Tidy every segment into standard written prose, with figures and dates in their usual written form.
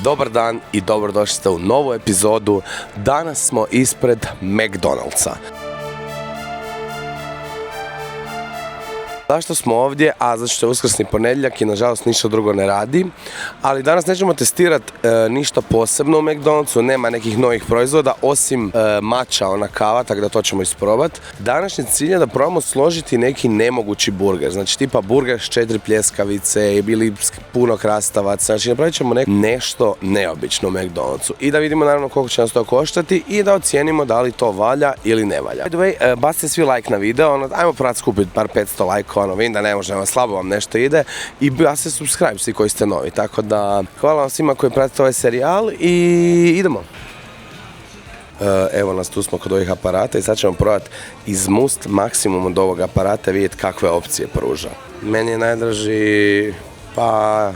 Dobar dan i dobrodošli ste u novu epizodu. Danas smo ispred McDonald'sa. Zašto smo ovdje? Zato što je uskrsni ponedjeljak i nažalost ništa drugo ne radi. Ali danas nećemo testirati ništa posebno u McDonald'su, nema nekih novih proizvoda osim matcha, ona kava, tako da to ćemo isprobati. Današnji cilj je da probamo složiti neki nemogući burger, znači tipa burger s 4 pljeskavice ili puno krastavaca, znači napravit ćemo nešto neobično u McDonald'su i da vidimo naravno koliko će nas to koštati i da ocijenimo da li to valja ili ne valja. By the way, bacite svi like na video, ajmo probati skupiti par 500 lajkova. Vidim da ne možemo, slabo vam nešto ide i ja se subscribe svi koji ste novi, tako da hvala vam svima koji pratite ovaj serijal i idemo. Evo nas, tu smo kod ovih aparata i sad ćemo probati izmust maksimum od ovog aparata i vidjeti kakve opcije pruža. Meni je najdraži pa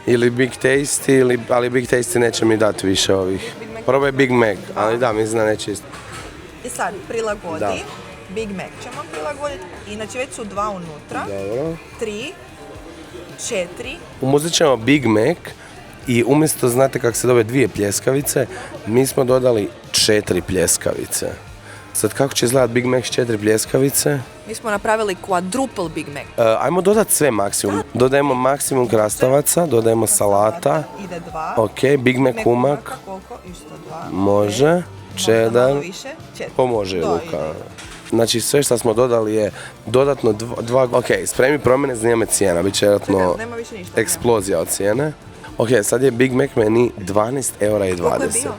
ili Big Tasty, ali Big Tasty neće mi dati više ovih. Probaj Big Mac, ali da, mislim da neće isto. I sad prilagodi. Da. Big Mac ćemo prilagoditi, inače već su 2 unutra. Dobro. 3, 4. Umuzit ćemo Big Mac i umjesto, znate kako se dobe 2 pljeskavice, mi smo dodali 4 pljeskavice. Sad kako će izgledati Big Mac s 4 pljeskavice? Mi smo napravili quadruple Big Mac. Ajmo dodati sve maksimum. Dodajemo maksimum krastavaca, dodajemo salata. Ide 2. Ok, Big Mac umak. Koliko? Isto 2. Može. Cheddar. Više. 4. Pomože i luka. Znači sve što smo dodali je dodatno 2... Ok, spremi promjene, zanima me cijena, bit će vjerojatno eksplozija od cijene. Ok, sad je Big Mac meni 12,20 eura. Koliko je bio?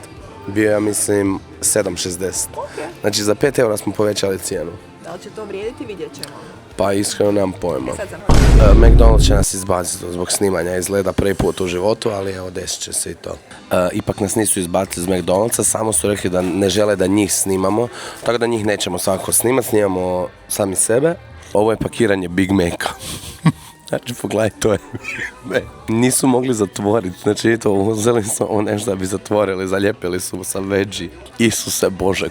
Bio ja mislim 7,60. Okay. Znači za 5 eura smo povećali cijenu. Da li će to vrijediti, vidjet ćemo. Pa iskreno nemam pojma. McDonald's će nas izbaciti zbog snimanja, izgleda prvi put u životu, ali evo desit će se i to. Ipak nas nisu izbacili iz McDonald'sa, samo su rekli da ne žele da njih snimamo, tako da njih nećemo svakako snimati, snimamo sami sebe. Ovo je pakiranje Big Maca. Znači, pogledaj, to je... Nisu mogli zatvoriti, znači to uzeli su ovo nešto da bi zatvorili, zalijepili su sa veggie. Isuse Bože,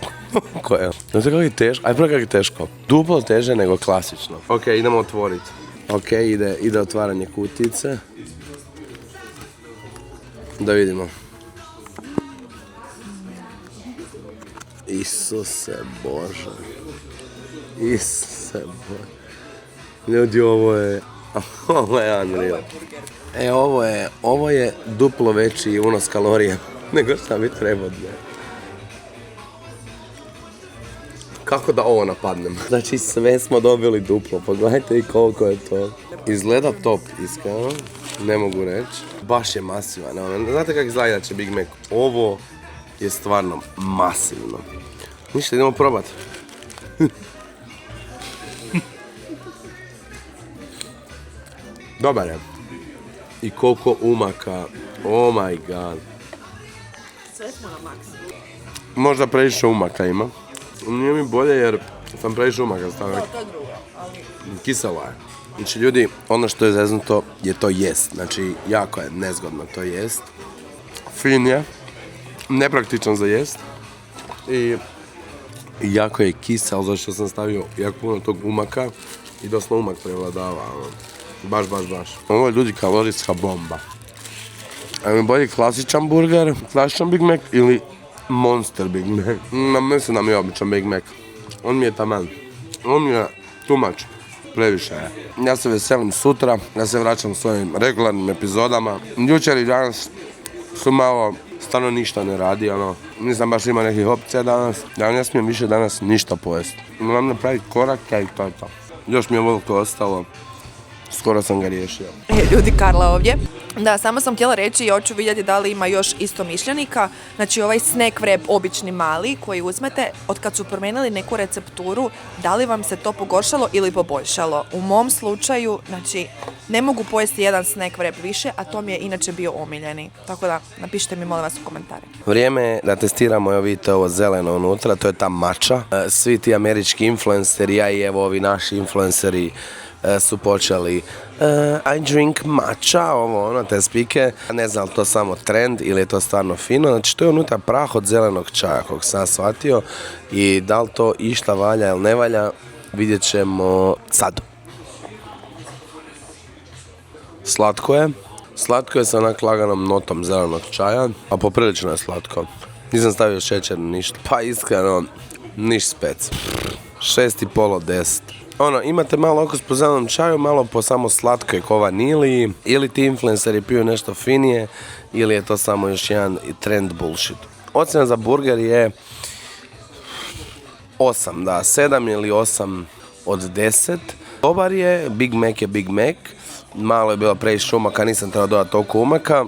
koje... Znači kako je teško, aj prvo kako je teško. Duplo teže nego klasično. Ok, idemo otvoriti. Ok, ide otvaranje kutice. Da vidimo. Isuse Bože. Isuse Bože. Ljudi, ovo je unreal. Ovo je duplo veći unos kalorija nego šta bi trebao. Kako da ovo napadnem? Znači sve smo dobili duplo, pogledajte i koliko je to. Izgleda top, iskreno, ne mogu reći. Baš je masivan, znate kako izgleda će Big Mac? Ovo je stvarno masivno. Ništa, idemo probati. Dobar je. I koliko umaka. Oh my god. Sve smo na maksimum. Možda previše umaka ima. Nije mi bolje jer sam previše umaka stavio. To je drugo, ali... Kiselo je. Znači ljudi, ono što je zeznuto je to jest. Znači jako je nezgodno to jest. Fin je. Nepraktičan za jest. I jako je kisel zašto sam stavio jako puno tog umaka. I dosta umak prevladava. Baš. Ovo je ljudi kalorijska bomba. A mi bolji klasičan burger, klasičan Big Mac ili Monster Big Mac. Mislim da mi je običan Big Mac. On mi je taman. On mi je too much. Previše je. Ja se veselim sutra, ja se vraćam svojim regularnim epizodama. Jučer i danas su malo, stvarno ništa ne radi, nisam baš imao nekih opcija danas. Ja ne smijem više danas ništa pojesti. Moram napraviti korake i to je to. Još mi je ovoliko ostalo. Skoro sam ga riješio. Ljudi, Karla ovdje. Da, samo sam htjela reći i hoću vidjeti da li ima još istomišljenika. Znači ovaj snack wrap obični mali koji uzmete, od kad su promijenili neku recepturu, da li vam se to pogoršalo ili poboljšalo? U mom slučaju, znači, ne mogu pojesti jedan snack wrap više, a to mi je inače bio omiljeni. Tako da, napišite mi molim vas u komentare. Vrijeme je da testiramo, evo vidite ovo zeleno unutra, to je ta matcha. Svi ti američki influenceri, ja i evo ovi naši influenceri su počeli I drink matcha, te spike. Ne znam to samo trend ili je to stvarno fino. Znači to je unutra prah od zelenog čaja, kog sam shvatio. I da li to išta valja ili ne valja, vidjet ćemo sad. Slatko je, Slatko je sa onak laganom notom zelenog čaja, a poprilično je slatko. Nisam stavio šećer, ništa. Pa iskreno, niš spec. 6,5 od 10. Ono, imate malo okus po zelenom čaju, malo po samo slatkoj ko vaniliji, ili ti influenceri piju nešto finije, ili je to samo još jedan trend bullshit. Ocjena za burger je 8, da, 7 ili 8 od 10. Dobar je, Big Mac je Big Mac, malo je bilo previše umaka, nisam trebao dodati toliko umaka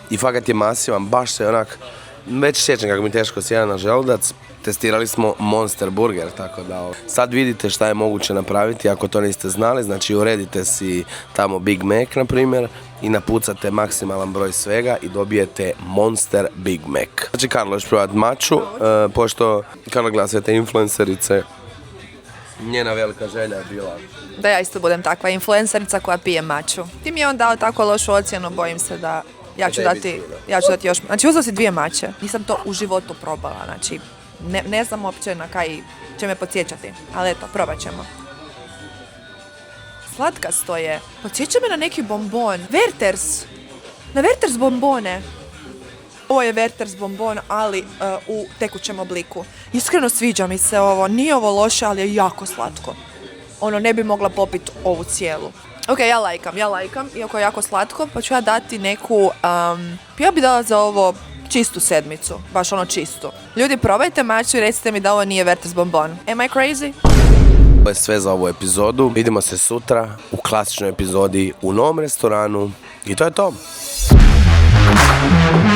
i fakat je masivan, baš se onak, već sjećam kako mi teško sjeda na želudac. Testirali smo Monster Burger, tako da sad vidite šta je moguće napraviti ako to niste znali, znači uredite si tamo Big Mac na primjer i napucate maksimalan broj svega i dobijete Monster Big Mac. Znači Karlo još probati maču, pošto Karlo gleda sve te influencerice, njena velika želja je bila Da ja isto budem takva influencerica koja pije maču. Ti mi je on dao tako lošu ocjenu, bojim se da ja ću dati još. Znači uzeo si 2 mače, nisam to u životu probala, znači ne znam uopće na kaj će me podsjećati, ali eto, probat ćemo. Slatkasto je. Podsjeća me na neki bombon. Werther's. Na Werther's bombone. Ovo je Werther's bombon, ali u tekućem obliku. Iskreno sviđa mi se ovo. Nije ovo loše, ali je jako slatko. Ono, ne bi mogla popiti ovu cijelu. Ok, ja lajkam, iako je jako slatko, pa ću ja dati neku, ja bi dala za ovo čistu 7, baš ono čistu. Ljudi, probajte maču i recite mi da ovo nije Werther's bonbon. Am I crazy? To je sve za ovu epizodu. Vidimo se sutra u klasičnoj epizodi u novom restoranu i to je to.